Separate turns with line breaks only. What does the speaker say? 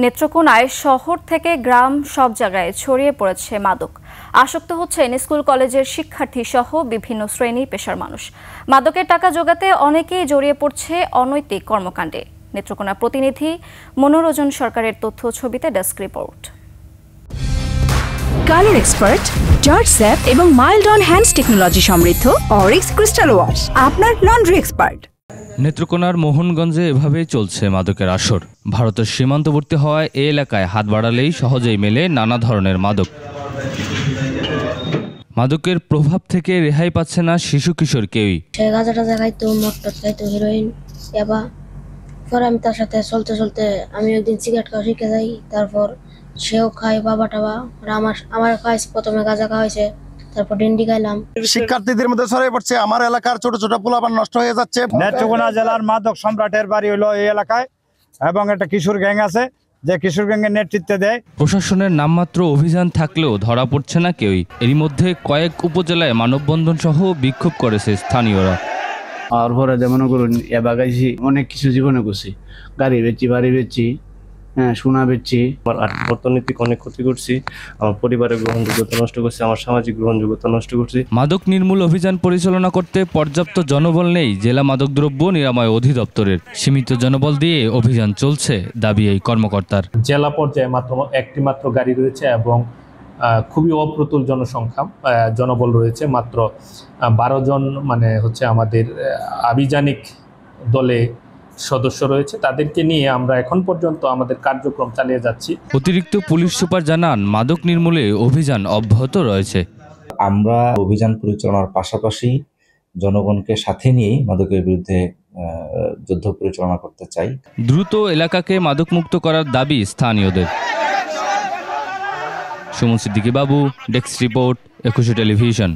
নেত্রকোনায় শহর থেকে গ্রাম সব জায়গায় ছড়িয়ে পড়েছে মাদক। আসক্ত হচ্ছেন স্কুল কলেজের শিক্ষার্থী সহ বিভিন্ন শ্রেণী পেশার মানুষ। মাদকের টাকা জোগাতে অনেকেই জড়িয়ে পড়ছে অনৈতিক কর্মকাণ্ডে। নেত্রকোনা প্রতিনিধি মনোরঞ্জন সরকারের তথ্য ছবিতে desk report.
Colour expert, George sap এবং মাইল্ড অন হ্যান্ডস টেকনোলজি সমৃদ্ধ অরিক্স ক্রিস্টাল ওয়াশ আপনার লন্ড্রি এক্সপার্ট।
নেত্রকোনার মোহনগঞ্জে এভাবেই চলছে মাদকের আসর। ভারতের সীমান্তবর্তী হওয়ায় এই এলাকায় হাত বাড়ালেই সহজেই মেলে নানা ধরনের মাদক। মাদকের প্রভাব থেকে রেহাই পাচ্ছে না শিশু কিশোর কেউই।
গাঁজাটা খাইতো, মটর খাইতো, হিরোইন, ইয়াবা। পরে আমি তার সাথে চলতে চলতে আমি একদিন সিগারেট খাওয়া শিখে যাই। তারপর সেও খায়, বাবা টাবা। আমার খাইছে, প্রথমে গাঁজা খাওয়াইছে, তারপর ডেন্ডি খাইলাম।
শিক্ষার্থীদের মধ্যে ছড়িয়ে পড়ছে। আমার এলাকার ছোট ছোট পোলাপান নষ্ট হয়ে যাচ্ছে।
নেত্রকোনা জেলার মাদক সম্রাটের বাড়ি হলো এই এলাকায়, এবং একটা কিশোর গ্যাং আছে যে কিশোর গ্যাংয়ের নেতৃত্বে দেয়।
প্রশাসনের নামমাত্র অভিযান থাকলেও ধরা পড়ছে না কেউই। এরই মধ্যে কয়েক উপজেলায় মানববন্ধন সহ বিক্ষোভ করেছে স্থানীয়রা।
আর পরে যেমন করুন এবাগাইছি, অনেক কিছু জীবনে করছি, গাড়ি বেচছি, বাড়ি বেচছি, সোনা বেচছি।
আমার অর্থনৈতিক অনেক ক্ষতি করছি, আমার পরিবারের গ্রহণযোগ্যতা নষ্ট করছি, আমার সামাজিক গ্রহণযোগ্যতা নষ্ট করছি।
মাদক নির্মূল অভিযান পরিচালনা করতে পর্যাপ্ত জনবল নেই জেলা মাদকদ্রব্য নিরাময় অধিদপ্তরের। সীমিত জনবল দিয়ে অভিযান চলছে, দাবি এই কর্মকর্তার।
জেলা পর্যায়ে একটি মাত্র গাড়ি রয়েছে এবং খুবই অপ্রতুল জনসংখ্যা, জনবল রয়েছে মাত্র 12 জন। আমাদের আভিযানিক দলে সদস্য রয়েছে। তাদেরকে নিয়ে আমরা এখন পর্যন্ত আমাদের কার্যক্রম চালিয়ে যাচ্ছি।
অতিরিক্ত পুলিশ সুপার জানান, মাদক নির্মূলে অভিযান অব্যাহত রয়েছে।
আমরা অভিযান পরিচালনার পাশাপাশি জনগণকে সাথে নিয়ে মাদকের বিরুদ্ধে যুদ্ধ পরিচালনা করতে চাই।
দ্রুত এলাকাকে মাদকমুক্ত করার দাবি স্থানীয়দের। সুমন সিদ্দিকী বাবু, ডেস্ক রিপোর্ট, 21 টেলিভিশন।